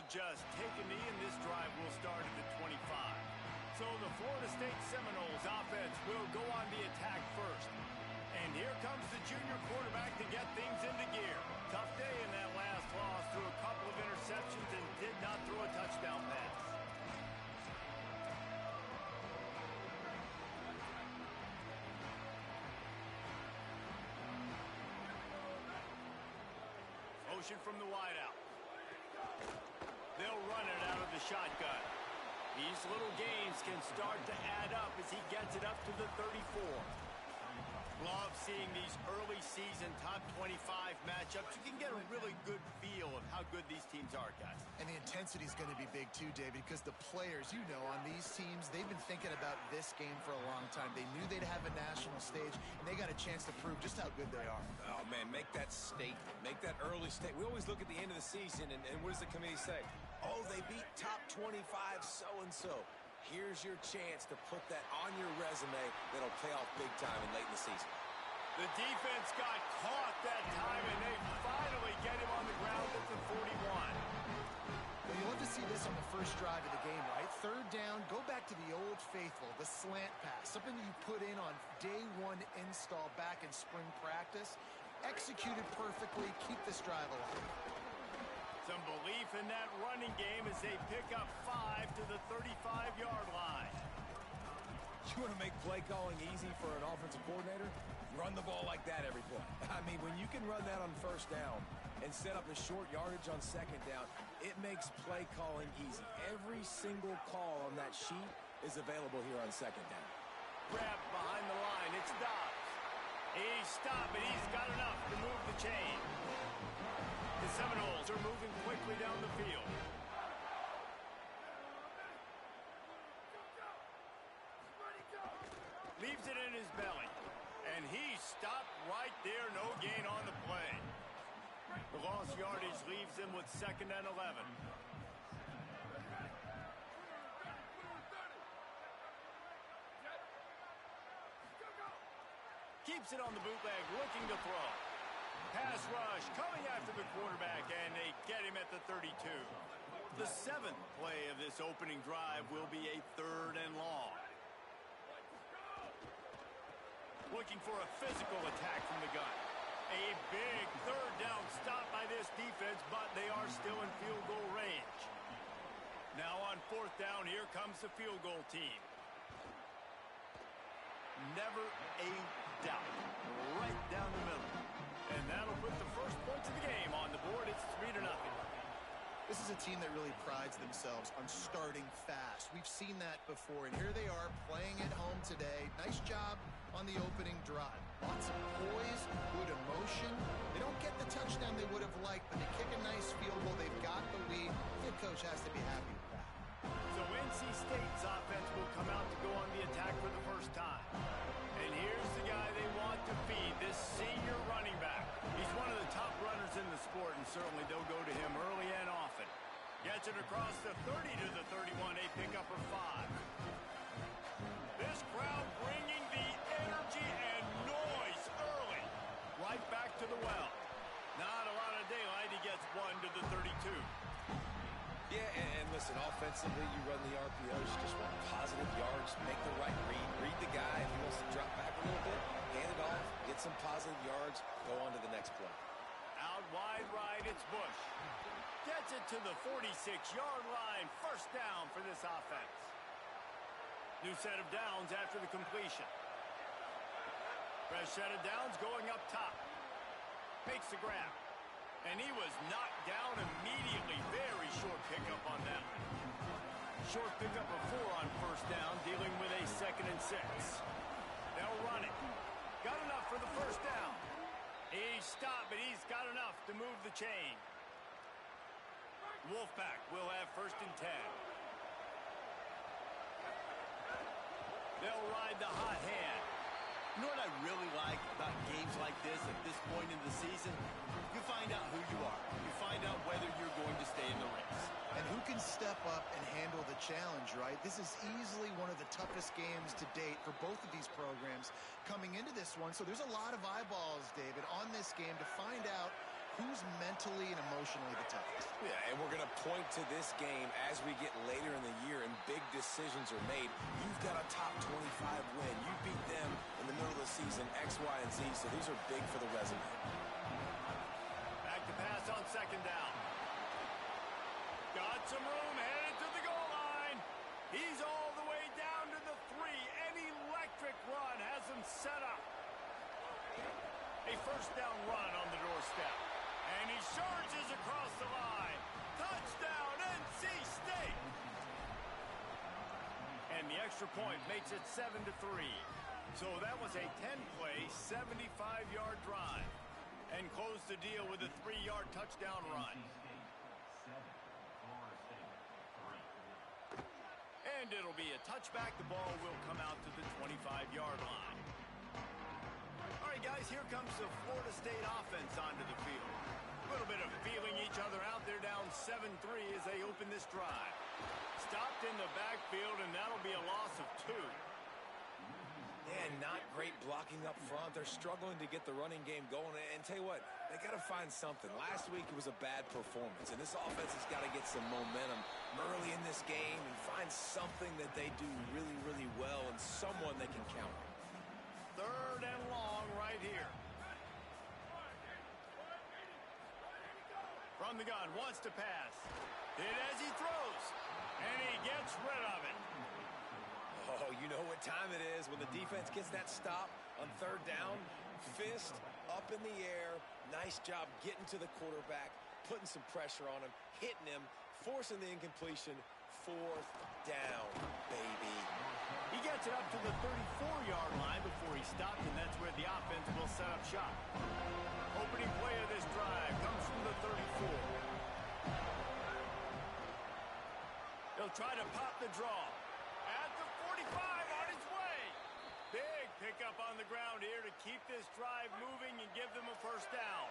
just take a knee, and this drive will start at the 25. So the Florida State Seminoles offense will go on the attack first. And here comes the junior quarterback to get things into gear. Tough day in that last loss, threw a couple of interceptions and did not throw a touchdown pass. Motion from the wideout. They'll run it out of the shotgun. These little gains can start to add up as he gets it up to the 34. Love seeing these early season top 25 matchups. You can get a really good feel of how good these teams are, guys. And the intensity is going to be big too, David, because the players, you know, on these teams, they've been thinking about this game for a long time. They knew they'd have a national stage, and they got a chance to prove just how good they are. Oh, man, make that statement. Make that early statement. We always look at the end of the season, and what does the committee say? Oh, they beat top 25 so-and-so. Here's your chance to put that on your resume that'll pay off big time and late in the season. The defense got caught that time, and they finally get him on the ground at the 41. Well, you love to see this on the first drive of the game, right? Third down, go back to the old faithful, the slant pass, something you put in on day one install back in spring practice. Executed perfectly, keep this drive alive. Some belief in that running game as they pick up 5 to the 35-yard line. You want to make play calling easy for an offensive coordinator? Run the ball like that every play. I mean, when you can run that on first down and set up the short yardage on second down, it makes play calling easy. Every single call on that sheet is available here on second down. Grab behind the line. It's Dobbs. He's stopped, but he's got enough to move the chain. The Seminoles are moving quickly down the field. Leaves it in his belly. And he stopped right there. No gain on the play. The lost yardage leaves him with 2nd and 11. Keeps it on the bootleg, looking to throw. Pass rush coming after the quarterback, and they get him at the 32. The 7th play of this opening drive will be a 3rd and long. Looking for a physical attack from the gun. A big 3rd down stop by this defense, but they are still in field goal range. Now on 4th down, here comes the field goal team. Never a doubt. Right down the middle. And that'll put the first points of the game on the board. It's 3-0. This is a team that really prides themselves on starting fast. We've seen that before, and here they are playing at home today. Nice job on the opening drive. Lots of poise, good emotion. They don't get the touchdown they would have liked, but they kick a nice field goal. They've got the lead. The coach has to be happy with that. So NC State's offense will come out to go on the attack for the first time. And here's the guy they want to feed, this senior running back. He's one of the top runners in the sport, and certainly they'll go to him early and often. Gets it across the 30 to the 31, a pickup of 5. This crowd bringing the energy and noise early. Right back to the well. Not a lot of daylight. He gets 1 to the 32. Yeah, and listen, offensively, you run the RPOs, you just want positive yards, make the right read the guy. If he wants to drop back a little bit, hand it off, get some positive yards, go on to the next play. Out wide right, it's Bush. Gets it to the 46-yard line. 1st down for this offense. New set of downs after the completion. Fresh set of downs going up top. Makes the grab. And he was knocked down immediately. Very short pickup on that one. Short pickup of 4 on 1st down, dealing with a 2nd and 6. They'll run it. Got enough for the 1st down. He stopped, but he's got enough to move the chain. Wolfpack will have 1st and 10. They'll ride the hot hand. You know what I really like about games like this at this point in the season? You find out who you are. You find out whether you're going to stay in the race. And who can step up and handle the challenge, right? This is easily one of the toughest games to date for both of these programs coming into this one. So there's a lot of eyeballs, David, on this game to find out who's mentally and emotionally the toughest. Yeah, and we're going to point to this game as we get later in the year and big decisions are made. You've got a top 25 win. You beat them in the middle of the season, X, Y, and Z, so these are big for the resume. Back to pass on second down. Got some room, headed to the goal line. He's all the way down to the 3. An electric run has him set up. A first down run on the doorstep. And he surges across the line. Touchdown, NC State. And the extra point makes it 7-3. So that was a 10-play, 75-yard drive. And closed the deal with a 3-yard touchdown run. And it'll be a touchback. The ball will come out to the 25-yard line. All right, guys, here comes the Florida State offense onto the field. A little bit of feeling each other out. They're down 7-3 as they open this drive. Stopped in the backfield, and that'll be a loss of 2. And not great blocking up front. They're struggling to get the running game going. And tell you what, they got to find something. Last week it was a bad performance, and this offense has got to get some momentum early in this game and find something that they do really, really well and someone they can count on. Third and long right here. From the gun, wants to pass. Hit as he throws, and he gets rid of it. Oh, you know what time it is when the defense gets that stop on third down. Fist up in the air. Nice job getting to the quarterback, putting some pressure on him, hitting him, forcing the incompletion. Fourth down, baby. He gets it up to the 34-yard line before he stopped, and that's where the offense will set up shop. Opening play of this drive comes from the 34. He'll try to pop the draw. At the 45, on his way. Big pickup on the ground here to keep this drive moving and give them a first down.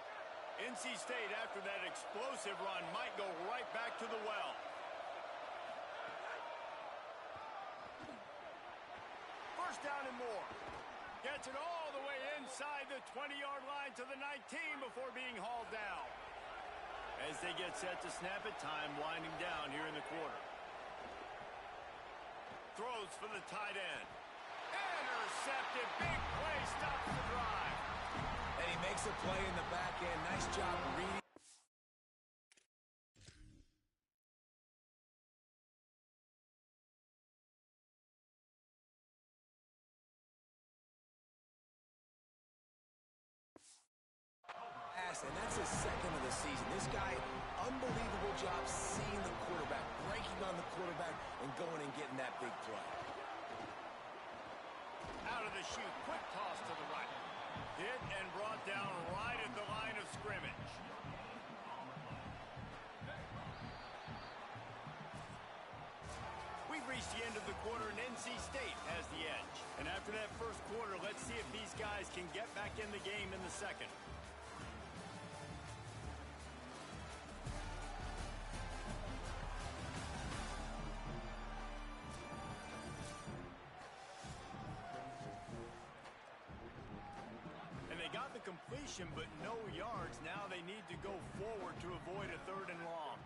NC State, after that explosive run, might go right back to the well. First down and more. Gets it all the way inside the 20-yard line to the 19 before being hauled down. As they get set to snap it, time winding down here in the quarter. Throws for the tight end. Intercepted. Big play stops the drive. And he makes a play in the back end. Nice job reading. And that's his second of the season. This guy, unbelievable job seeing the quarterback, breaking on the quarterback, and going and getting that big play. Out of the chute, quick toss to the right. Hit and brought down right at the line of scrimmage. We've reached the end of the quarter, and NC State has the edge. And after that first quarter, let's see if these guys can get back in the game in the second. Completion, but no yards. Now they need to go forward to avoid a third and long.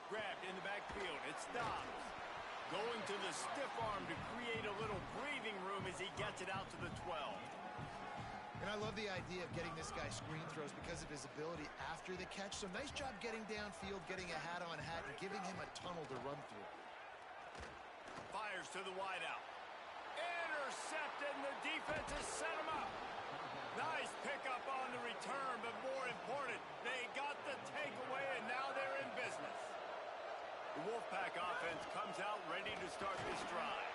Grabbed in the backfield. It stops. Going to the stiff arm to create a little breathing room as he gets it out to the 12. And I love the idea of getting this guy screen throws because of his ability after the catch. So nice job getting downfield, getting a hat-on-hat, and giving him a tunnel to run through. Fires to the wideout. Intercepted, and the defense has set him up. Nice pickup on the return, but more important, they got the takeaway, and now they're in business. The Wolfpack offense comes out ready to start this drive.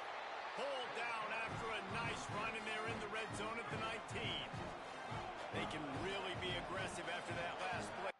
Pulled down after a nice run, and they're in the red zone at the 19. They can really be aggressive after that last play.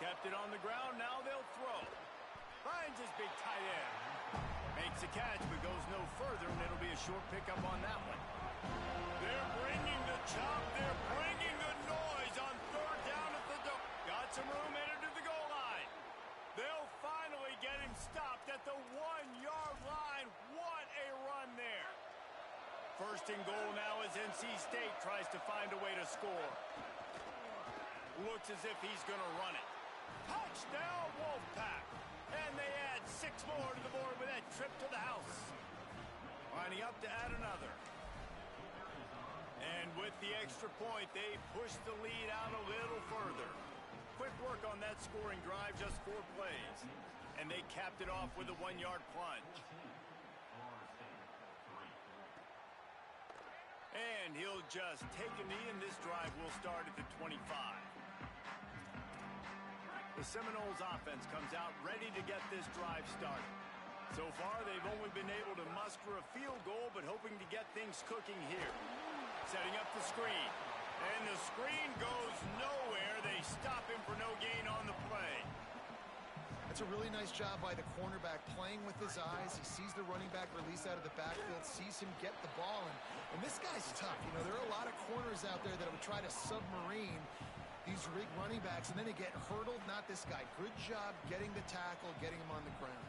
kept it on the ground. Now they'll throw. Finds his big tight end. Makes a catch, but goes no further, and it'll be a short pickup on that one. They're bringing the chop. They're bringing the noise on third down at the door. Got some room headed to the goal line. They'll finally get him stopped at the 1-yard line. What a run there. First and goal now as NC State tries to find a way to score. Looks as if he's going to run it. Touchdown, Wolfpack. And they add 6 more to the board with that trip to the house. Lining up to add another. And with the extra point, they push the lead out a little further. Quick work on that scoring drive, just 4 plays. And they capped it off with a 1-yard plunge. And he'll just take a knee, and this drive will start at the 25. The Seminoles offense comes out ready to get this drive started. So far, they've only been able to muster a field goal, but hoping to get things cooking here. Setting up the screen. And the screen goes nowhere. They stop him for no gain on the play. That's a really nice job by the cornerback, playing with his eyes. He sees the running back release out of the backfield, sees him get the ball. And this guy's tough. You know, there are a lot of corners out there that would try to submarine these big running backs, and then they get hurdled. Not this guy. Good job getting the tackle, getting him on the ground.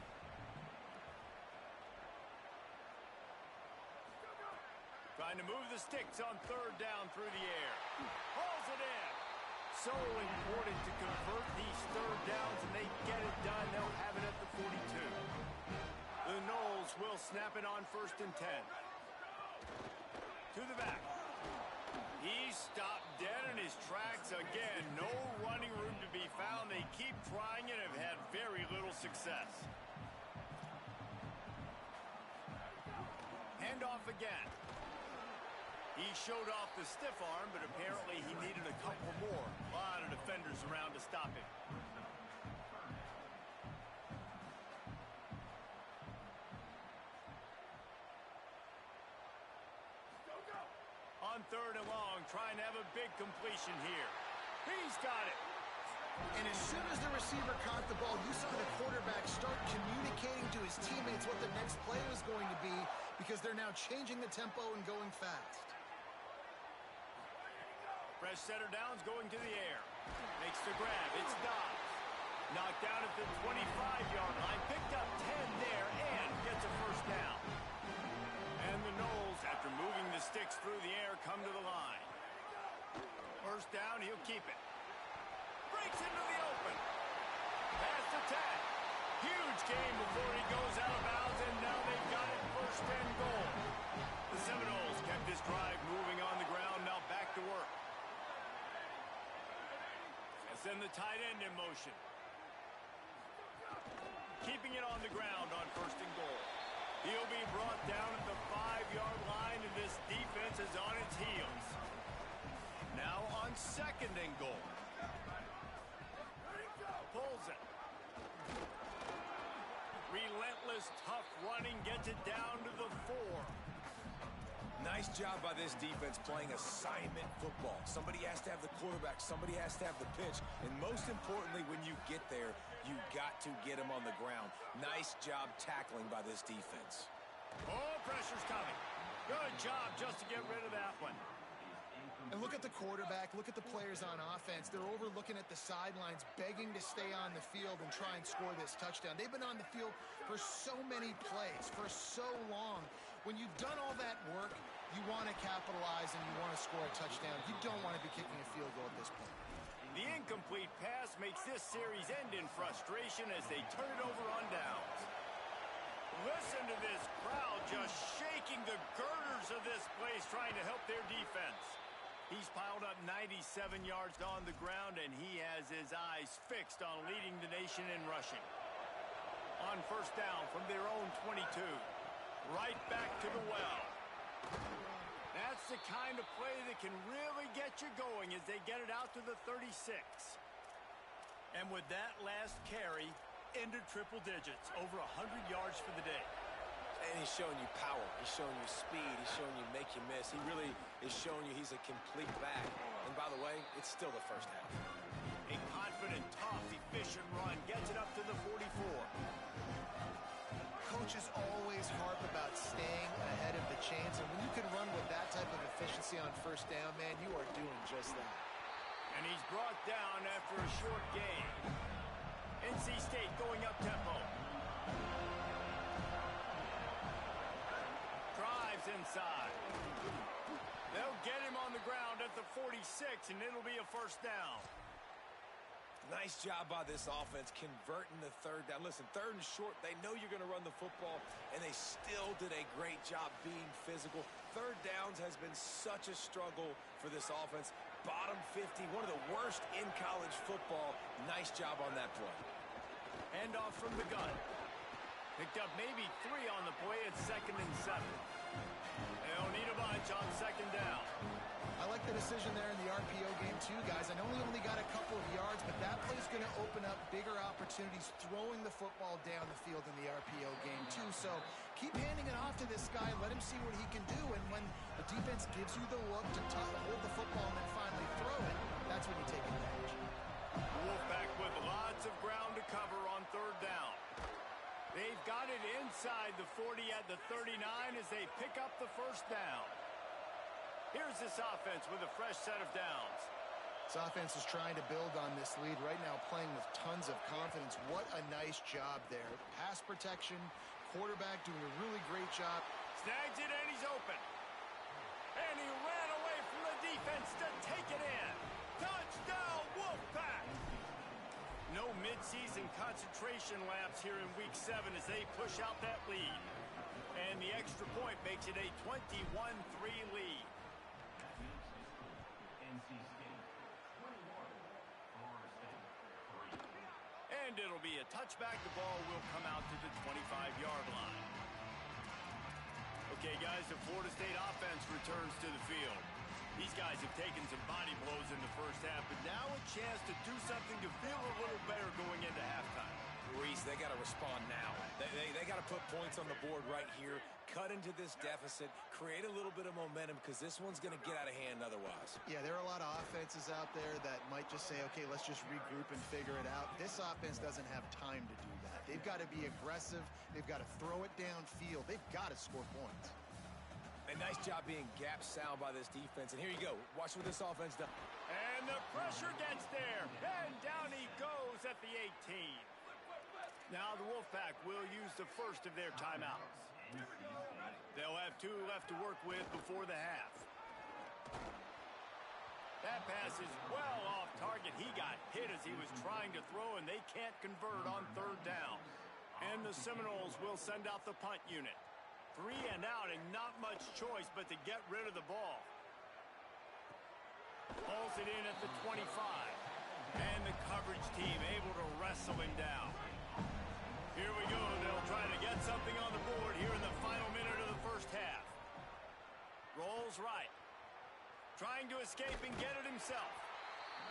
Trying to move the sticks on third down through the air. Hauls it in. So important to convert these third downs, and they get it done. They'll have it at the 42. The Noles will snap it on 1st and 10. To the back. He stopped dead in his tracks again. No running room to be found. They keep trying it and have had very little success. Handoff again. He showed off the stiff arm, but apparently he needed a couple more. A lot of defenders around to stop him. On 3rd and long, trying to have a big completion here. He's got it. And as soon as the receiver caught the ball, you saw the quarterback start communicating to his teammates what the next play was going to be, because they're now changing the tempo and going fast. Fresh setter downs going to the air. Makes the grab. It's Dobbs. Knocked down at the 25-yard line. Picked up 10 there and gets a first down. And the Noles, after moving the sticks through the air, come to the line. First down, he'll keep it. Breaks into the open. Pass to 10. Huge game before he goes out of bounds, and now they've got it 1st and goal. The Seminoles kept this drive moving on the ground. Now back to work. Send the tight end in motion. Keeping it on the ground on 1st and goal. He'll be brought down at the 5-yard line, and this defense is on its heels. Now on 2nd and goal. Pulls it. Relentless, tough running, gets it down to the 4. Nice job by this defense playing assignment football. Somebody has to have the quarterback. Somebody has to have the pitch. And most importantly, when you get there, you got to get him on the ground. Nice job tackling by this defense. Oh, pressure's coming. Good job just to get rid of that one. And look at the quarterback. Look at the players on offense. They're over looking at the sidelines, begging to stay on the field and try and score this touchdown. They've been on the field for so many plays, for so long. When you've done all that work, you want to capitalize and you want to score a touchdown. You don't want to be kicking a field goal at this point. The incomplete pass makes this series end in frustration as they turn it over on downs. Listen to this crowd just shaking the girders of this place, trying to help their defense. He's piled up 97 yards on the ground, and he has his eyes fixed on leading the nation in rushing. On 1st down from their own 22. Right back to the well. That's the kind of play that can really get you going as they get it out to the 36. And with that last carry, into triple digits, over 100 yards for the day. And he's showing you power. He's showing you speed. He's showing you make you miss. He really is showing you he's a complete back. And by the way, it's still the 1st half. A confident good and tough, efficient run. Gets it up to the 44. Coaches always harp about staying ahead of the chains, and when you can run with that type of efficiency on first down, man, you are doing just that. And he's brought down after a short gain. NC State going up tempo. Drives inside. They'll get him on the ground at the 46, and it'll be a first down. Nice job by this offense converting the third down. Listen, third and short, they know you're going to run the football, and they still did a great job being physical. Third downs has been such a struggle for this offense. Bottom 50, one of the worst in college football. Nice job on that play. Handoff from the gun. Picked up maybe 3 on the play at 2nd and 7. They'll need a bunch on 2nd down. I like the decision there in the RPO game too, guys. I know he only got a couple of yards, but that play's going to open up bigger opportunities throwing the football down the field in the RPO game too. So keep handing it off to this guy. Let him see what he can do. And when the defense gives you the look to hold the football and then finally throw it, that's when you take advantage. Wolfpack with lots of ground to cover on 3rd down. They've got it inside the 40 at the 39 as they pick up the first down. Here's this offense with a fresh set of downs. This offense is trying to build on this lead right now, playing with tons of confidence. What a nice job there. Pass protection, quarterback doing a really great job. Snags it and he's open. And he ran away from the defense to take it in. Touchdown, Wolfpack! No midseason concentration lapse here in Week 7 as they push out that lead. And the extra point makes it a 21-3 lead. And it'll be a touchback. The ball will come out to the 25-yard line. Okay, guys, the Florida State offense returns to the field. These guys have taken some body blows in the first half, but now a chance to do something to feel a little better going into halftime. Reese, they got to respond now. They got to put points on the board right here, cut into this deficit, create a little bit of momentum because this one's going to get out of hand otherwise. Yeah, there are a lot of offenses out there that might just say, okay, let's just regroup and figure it out. This offense doesn't have time to do that. They've got to be aggressive. They've got to throw it downfield. They've got to score points. A nice job being gap sound by this defense. And here you go. Watch what this offense does. And the pressure gets there. And down he goes at the 18. Now the Wolfpack will use the first of their timeouts. They'll have 2 left to work with before the half. That pass is well off target. He got hit as he was trying to throw, and they can't convert on 3rd down. And the Seminoles will send out the punt unit. 3 and out, and not much choice but to get rid of the ball. Pulls it in at the 25. And the coverage team able to wrestle him down. Here we go. They'll try to get something on the board here in the final minute of the first half. Rolls right. Trying to escape and get it himself.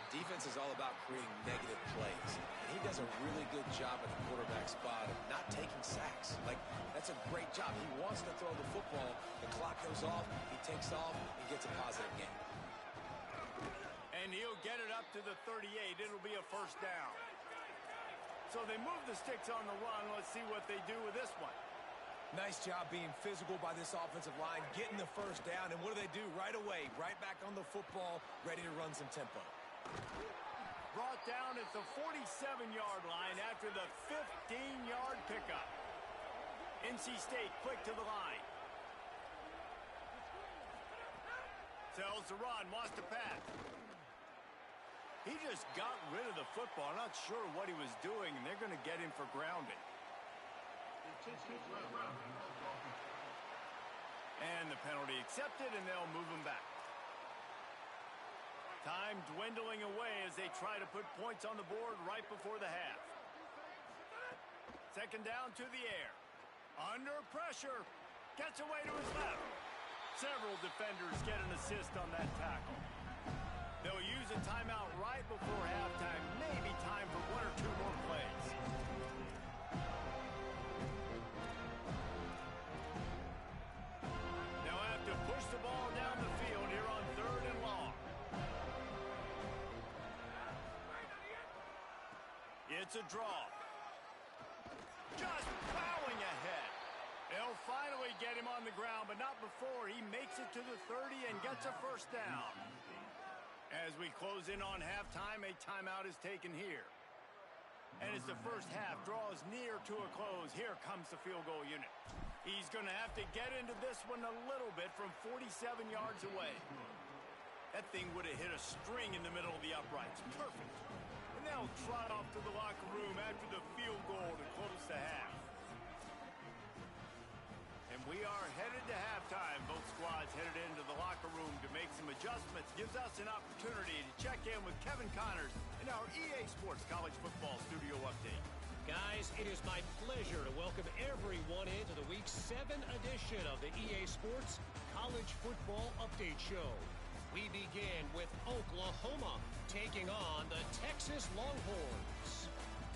Defense is all about creating negative plays. And he does a really good job at the quarterback spot of not taking sacks. Like, that's a great job. He wants to throw the football. The clock goes off. He takes off and gets a positive gain. And he'll get it up to the 38. It'll be a first down. So they move the sticks on the run. Let's see what they do with this one. Nice job being physical by this offensive line, getting the first down. And what do? Right away, right back on the football, ready to run some tempo. Brought down at the 47-yard line after the 15-yard pickup. NC State quick to the line. Tells the run, wants to pass. He just got rid of the football. Not sure what he was doing, and they're going to get him for grounding. And the penalty accepted, and they'll move him back. Time dwindling away as they try to put points on the board right before the half. 2nd down to the air. Under pressure. Gets away to his left. Several defenders get an assist on that tackle. They'll use a timeout right before halftime. Maybe time for 1 or 2 more plays. They'll have to push the ball down the field here on 3rd and long. It's a draw. Just plowing ahead. They'll finally get him on the ground, but not before he makes it to the 30 and gets a first down. As we close in on halftime, a timeout is taken here. And as the first half draws near to a close, here comes the field goal unit. He's going to have to get into this one a little bit from 47 yards away. That thing would have hit a string in the middle of the uprights. Perfect. And they'll trot off to the locker room after the field goal to close the half. And we are headed to halftime. Both squads headed into the locker room to make some adjustments. Gives us an opportunity to check in with Kevin Connors in our EA Sports College Football Studio Update. Guys, it is my pleasure to welcome everyone into the Week 7 edition of the EA Sports College Football Update Show. We begin with Oklahoma taking on the Texas Longhorns.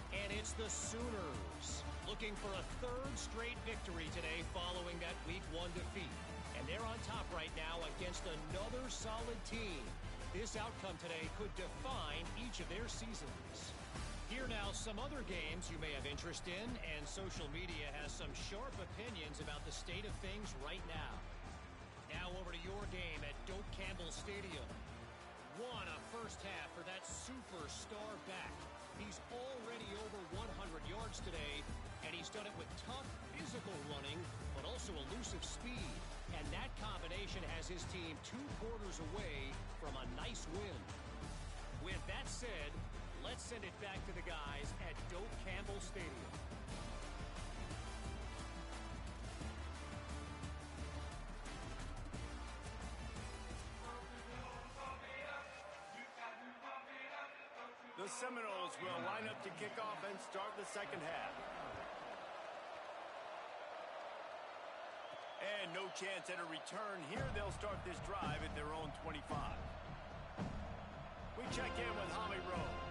And it's the Sooners looking for a third straight victory today following that Week 1 defeat. And they're on top right now against another solid team. This outcome today could define each of their seasons. Here now some other games you may have interest in, and social media has some sharp opinions about the state of things right now. Now over to your game at Doak Campbell Stadium. What a first half for that superstar back. He's already over 100 yards today, and he's done it with tough physical running, but also elusive speed. And that combination has his team 2 quarters away from a nice win. With that said, let's send it back to the guys at Doak Campbell Stadium. The Seminoles will line up to kick off and start the second half. And no chance at a return here. They'll start this drive at their own 25. We check in with Holly Rowe.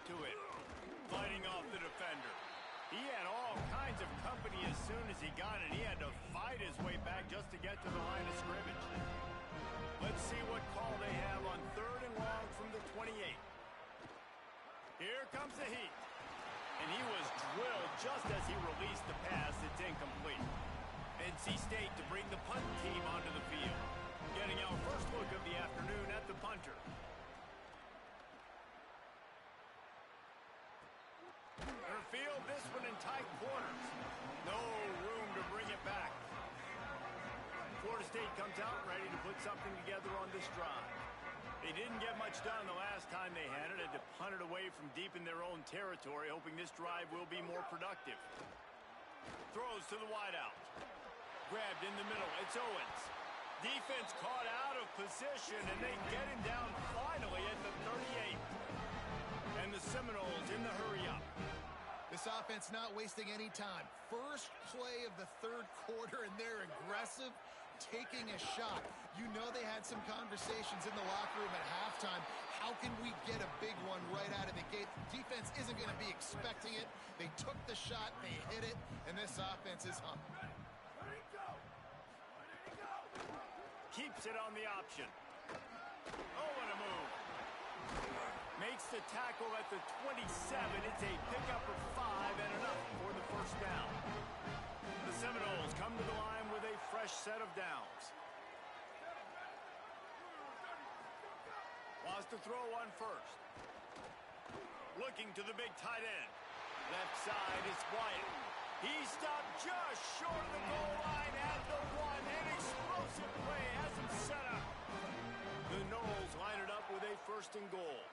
to him. Fighting off the defender. He had all kinds of company as soon as he got it. He had to fight his way back just to get to the line of scrimmage. Let's see what call they have on 3rd and long from the 28. Here comes the heat. And he was drilled just as he released the pass. It's incomplete. NC State to bring the punt team onto the field. Getting our first look of the afternoon at the punter. Her field this one in tight quarters. No room to bring it back. Florida State comes out ready to put something together on this drive. They didn't get much done the last time they had it. Had to punt it away from deep in their own territory, hoping this drive will be more productive. Throws to the wideout. Grabbed in the middle. It's Owens. Defense caught out of position, and they get him down finally at the 38. And the Seminoles in the hurry-up. This offense not wasting any time. First play of the 3rd quarter, and they're aggressive, taking a shot. You know they had some conversations in the locker room at halftime. How can we get a big one right out of the gate? The defense isn't going to be expecting it. They took the shot, they hit it, and this offense is humming. Keeps it on the option. Oh, what a move. Makes the tackle at the 27. It's a pickup of 5 and enough for the first down. The Seminoles come to the line with a fresh set of downs. Wants to throw on first. Looking to the big tight end. Left side is Wyatt. He stopped just short of the goal line at the 1. An explosive play has him set up. The Noles line it up with a 1st and goal.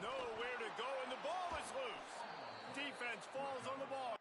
Nowhere to go, and the ball is loose. Defense falls on the ball.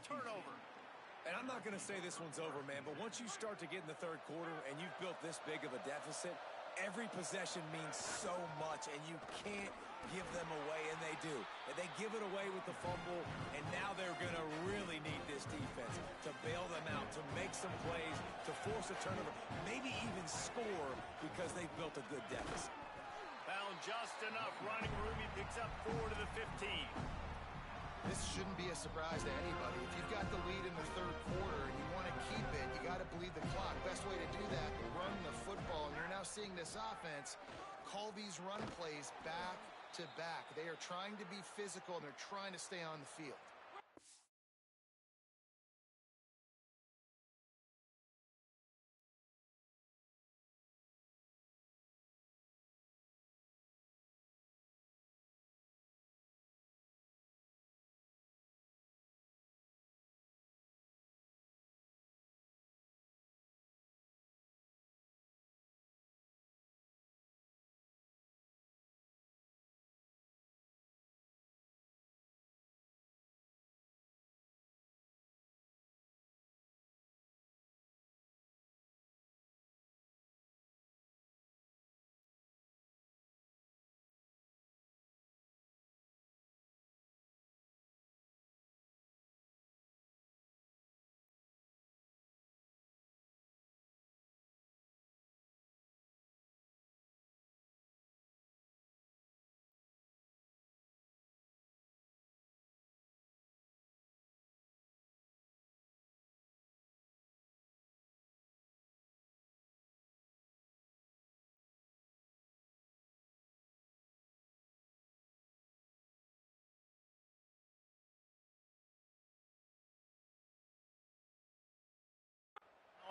turnover. And I'm not going to say this one's over, man, but once you start to get in the third quarter and you've built this big of a deficit, every possession means so much, and you can't give them away, and they do. And they give it away with the fumble, and now they're going to really need this defense to bail them out, to make some plays, to force a turnover, maybe even score because they've built a good deficit. Found just enough running room. He picks up 4 to the 15. This shouldn't be a surprise to anybody. If you've got the lead in the third quarter and you want to keep it, you got to bleed the clock. Best way to do that, run the football. And you're now seeing this offense call these run plays back to back. They are trying to be physical, and they're trying to stay on the field.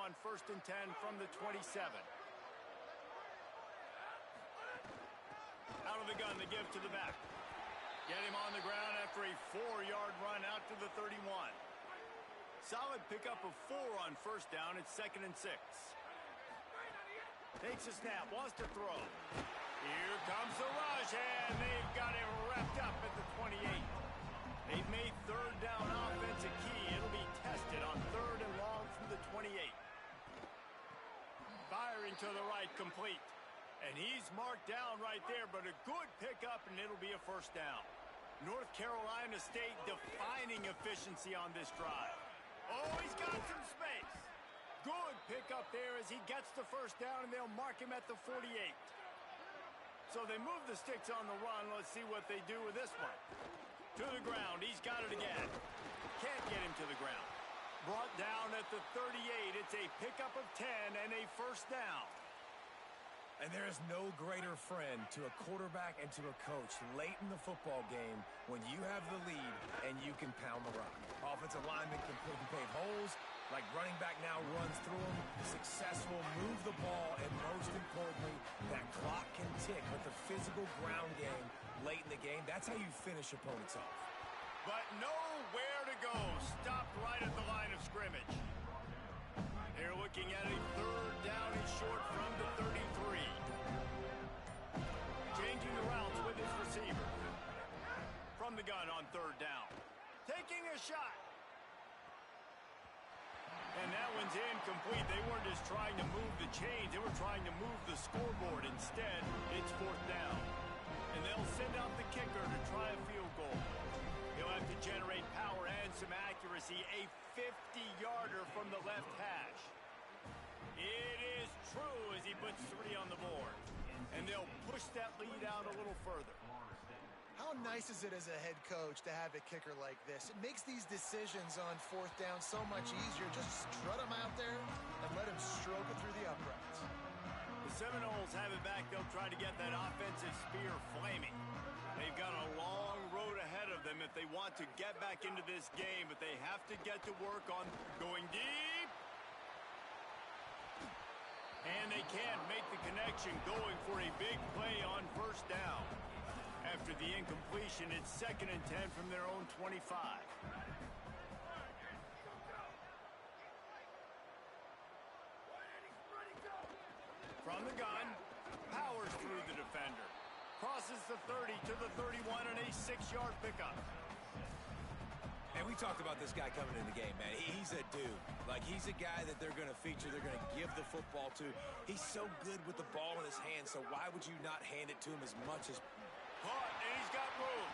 On 1st and 10 from the 27. Out of the gun, the give to the back. Get him on the ground after a 4-yard run out to the 31. Solid pickup of 4 on 1st down. It's 2nd and 6. Takes a snap, wants to throw. Here comes the rush, and they've got it wrapped up at the 28. They've made 3rd down offense a key. It'll be tested on 3rd and long from the 28. Firing to the right, complete. And he's marked down right there, but a good pickup, and it'll be a 1st down. North Carolina State defining efficiency on this drive. Oh, he's got some space. Good pickup there as he gets the 1st down, and they'll mark him at the 48. So they move the sticks on the run. Let's see what they do with this one. To the ground. He's got it again. Can't get him to the ground. Brought down at the 38. It's a pickup of 10 and a 1st down. And there is no greater friend to a quarterback and to a coach late in the football game when you have the lead and you can pound the rock. Offensive linemen can pave holes, like running back now runs through them. Successful, move the ball, and most importantly, that clock can tick. But the physical ground game late in the game, that's how you finish opponents off. But nowhere to go. Stopped right at the line of scrimmage. They're looking at a 3rd down and short from the 33. Changing the routes with his receiver. From the gun on 3rd down. Taking a shot. And that one's incomplete. They weren't just trying to move the chains. They were trying to move the scoreboard. Instead, it's 4th down. And they'll send out the kicker to try a field goal. He'll have to generate power and some accuracy. A 50-yarder from the left hash. It is true as he puts 3 on the board. And they'll push that lead out a little further. How nice is it as a head coach to have a kicker like this? It makes these decisions on 4th down so much easier. Just strut him out there and let him stroke it through the uprights. The Seminoles have it back. They'll try to get that offensive spear flaming. They've got a long road ahead of them if they want to get back into this game, but they have to get to work on going deep. And they can't make the connection going for a big play on 1st down. After the incompletion, it's 2nd and 10 from their own 25. From the gun, powers through the defender. Crosses the 30 to the 31 and a 6-yard pickup. And we talked about this guy coming in the game, man. He's a dude. Like, he's a guy that they're going to feature, they're going to give the football to. He's so good with the ball in his hands, so why would you not hand it to him as much as... Caught, and he's got room.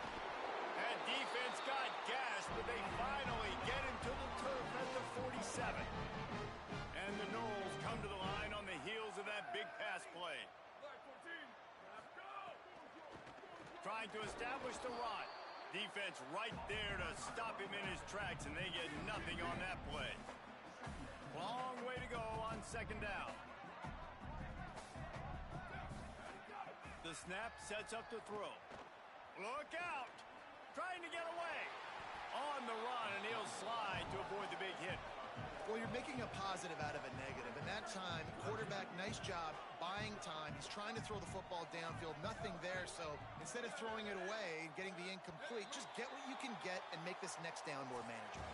And defense got gas, but they finally get him to the turf at the 47. And the Knowles come to the line on the heels of that big pass play. Trying to establish the run. Defense right there to stop him in his tracks, and they get nothing on that play. Long way to go on second down. The snap sets up the throw. Look out! Trying to get away. On the run, and he'll slide to avoid the big hit. Well, you're making a positive out of a negative. And that time, quarterback, nice job, buying time. He's trying to throw the football downfield. Nothing there, so instead of throwing it away and getting the incomplete, just get what you can get and make this next down more manageable.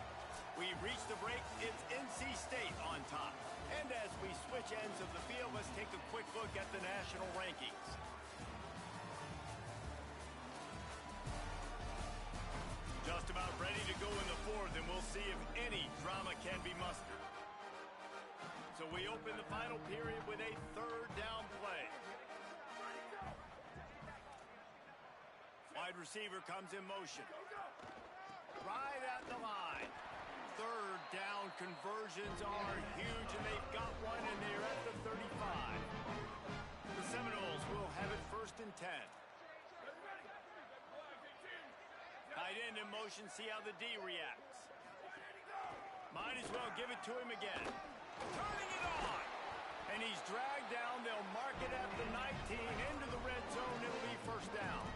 We've reached the break. It's NC State on top. And as we switch ends of the field, let's take a quick look at the national rankings. Just about ready to go in the fourth, and we'll see if any drama can be mustered. So we open the final period with a third down play. Wide receiver comes in motion. Right at the line. Third down conversions are huge, and they've got one, and they're at the 35. The Seminoles will have it 1st and 10. Tight end in motion, see how the D reacts. Might as well give it to him again. Turning it on. And he's dragged down. They'll mark it at the 19. Into the red zone. It'll be 1st down.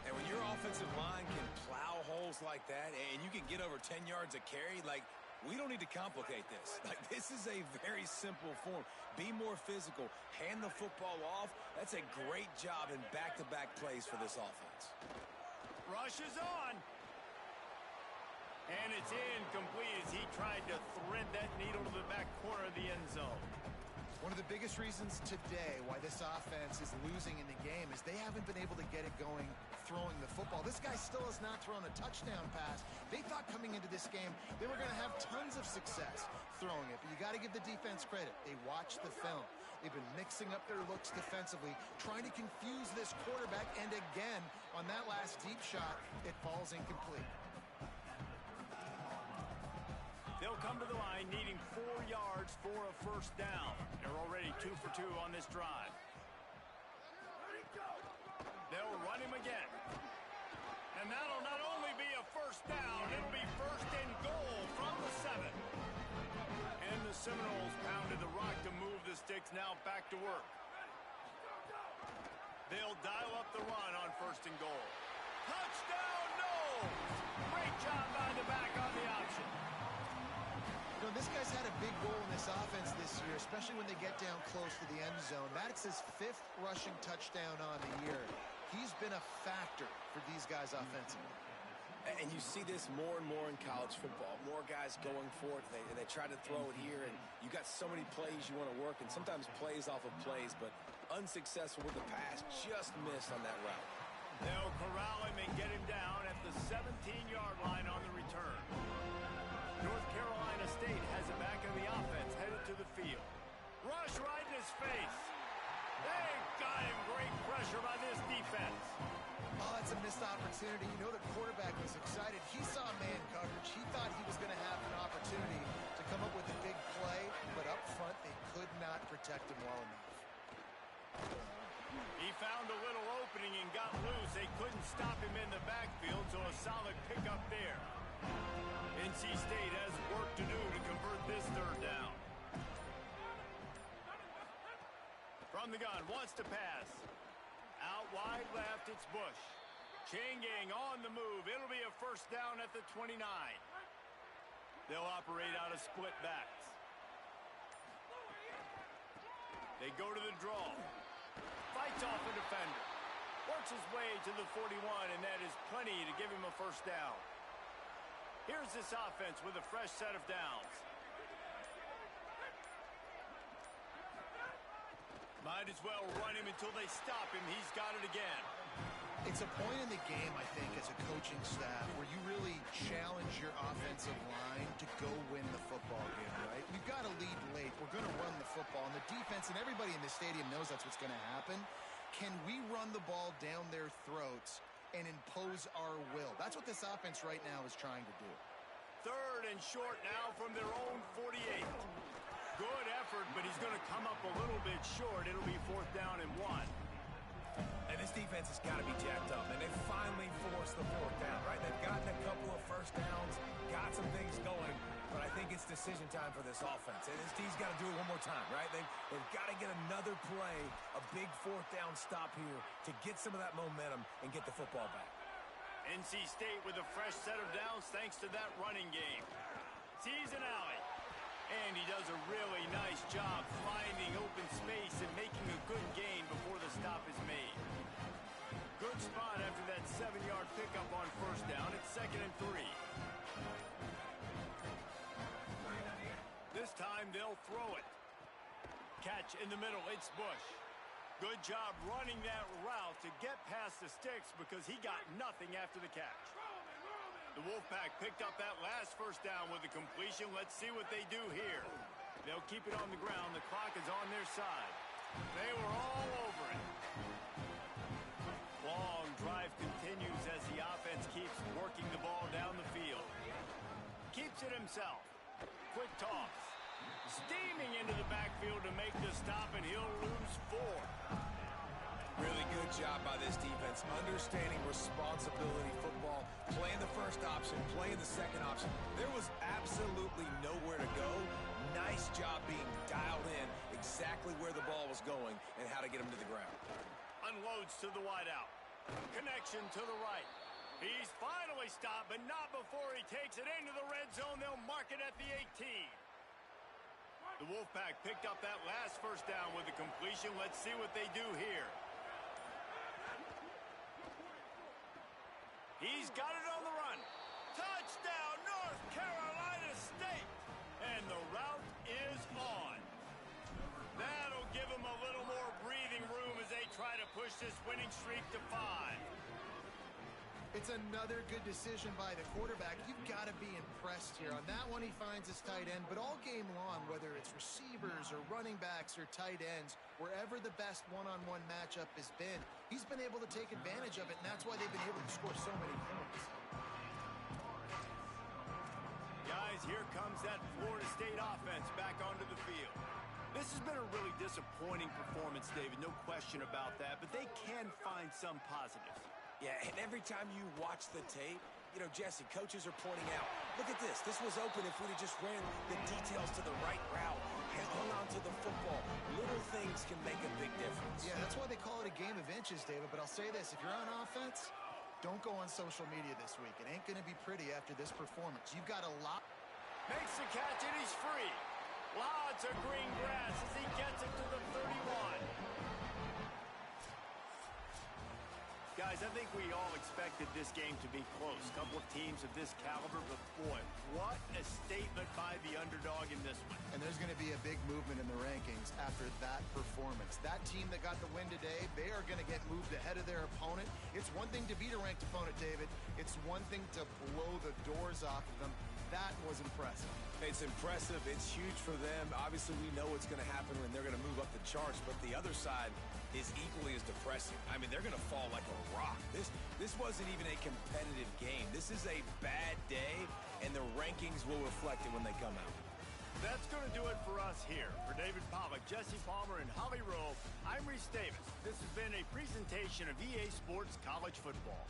And when your offensive line can plow holes like that and you can get over 10 yards a carry, like, we don't need to complicate this. Like, this is a very simple form. Be more physical. Hand the football off. That's a great job in back-to-back plays for this offense. Rush is on. And it's incomplete as he tried to thread that needle to the back corner of the end zone. One of the biggest reasons today why this offense is losing in the game is they haven't been able to get it going throwing the football. This guy still has not thrown a touchdown pass. They thought coming into this game they were going to have tons of success throwing it, but you got to give the defense credit. They watched the film. They've been mixing up their looks defensively, trying to confuse this quarterback, and again, on that last deep shot, it falls incomplete. They'll come to the line needing 4 yards for a 1st down. They're already 2 for 2 on this drive. They'll run him again. And that'll not only be a 1st down, it'll be 1st and goal from the 7. And the Seminoles pounded the rock to move the sticks, now back to work. They'll dial up the run on 1st and goal. Touchdown, Knowles! Great job by the back on the option. You know, this guy's had a big goal in this offense this year, especially when they get down close to the end zone. That's his 5th rushing touchdown on the year. He's been a factor for these guys offensively. And you see this more and more in college football. More guys going for it. They try to throw it here, and you got so many plays you want to work, and sometimes plays off of plays, but unsuccessful with the pass, just missed on that route. They'll corral him and get him down at the 17-yard line on the return. North Carolina State has it back in the offense, headed to the field. Rush right in his face. They got him. Great pressure by this defense. Oh, that's a missed opportunity. You know the quarterback was excited. He saw man coverage. He thought he was going to have an opportunity to come up with a big play, but up front they could not protect him well enough. He found a little opening and got loose. They couldn't stop him in the backfield, so a solid pickup there. NC State has work to do to convert this 3rd down. From the gun, wants to pass. Out wide left, it's Bush. Changing on the move. It'll be a 1st down at the 29. They'll operate out of split backs. They go to the draw. Fights off a defender. Works his way to the 41, and that is plenty to give him a 1st down. Here's this offense with a fresh set of downs. Might as well run him until they stop him. He's got it again. It's a point in the game, I think, as a coaching staff where you really challenge your offensive line to go win the football game, right? We've got to lead late. We're going to run the football. And the defense and everybody in the stadium knows that's what's going to happen. Can we run the ball down their throats and impose our will? That's what this offense right now is trying to do. 3rd and short now from their own 48. Good effort, but he's going to come up a little bit short. It'll be 4th down and 1. And this defense has got to be jacked up, and they finally forced the 4th down, right? They've gotten a couple of first downs, got some things going, but I think it's decision time for this offense. And this D's got to do it one more time, right? They've got to get another play, a big 4th down stop here to get some of that momentum and get the football back. NC State with a fresh set of downs thanks to that running game. Sees an alley. And he does a really nice job finding open space and making a good gain before the stop is made. Good spot after that 7-yard pickup on 1st down. It's 2nd and 3. This time they'll throw it. Catch in the middle. It's Bush. Good job running that route to get past the sticks because he got nothing after the catch. The Wolfpack picked up that last 1st down with a completion. Let's see what they do here. They'll keep it on the ground. The clock is on their side. They were all over it. Long drive continues as the offense keeps working the ball down the field. Keeps it himself. Quick toss. Steaming into the backfield to make the stop, and he'll lose 4. Really good job by this defense, understanding responsibility football, playing the first option, playing the second option. There was absolutely nowhere to go. Nice job being dialed in exactly where the ball was going and how to get him to the ground. Unloads to the wideout. Connection to the right. He's finally stopped, but not before he takes it into the red zone. They'll mark it at the 18. The Wolfpack picked up that last 1st down with a completion. Let's see what they do here. He's got it on the run. Touchdown, North Carolina State. And the route is on. That'll give them a little more breathing room as they try to push this winning streak to 5. It's another good decision by the quarterback. You've got to be impressed here. On that one, he finds his tight end. But all game long, whether it's receivers or running backs or tight ends, wherever the best one-on-one matchup has been, he's been able to take advantage of it, and that's why they've been able to score so many points. Guys, here comes that Florida State offense back onto the field. This has been a really disappointing performance, David, no question about that, but they can find some positives. Yeah, and every time you watch the tape, you know, Jesse, coaches are pointing out, look at this. This was open if we'd have just ran the details to the right route and hung on to the football. Little things can make a big difference. Yeah, that's why they call it a game of inches, David. But I'll say this, if you're on offense, don't go on social media this week. It ain't going to be pretty after this performance. You've got a lot. Makes the catch, and he's free. Lots of green grass as he gets it to the 31. Guys, I think we all expected this game to be close. A couple of teams of this caliber, but boy, what a statement by the underdog in this one. And there's going to be a big movement in the rankings after that performance. That team that got the win today, they are going to get moved ahead of their opponent. It's one thing to beat a ranked opponent, David. It's one thing to blow the doors off of them. That was impressive. It's impressive. It's huge for them. Obviously, we know what's going to happen when they're going to move up the charts, but the other side is equally as depressing. I mean, they're going to fall like a rock. This wasn't even a competitive game. This is a bad day, and the rankings will reflect it when they come out. That's going to do it for us here. For David Pollack, Jesse Palmer, and Holly Rowe, I'm Reese Davis. This has been a presentation of EA Sports College Football.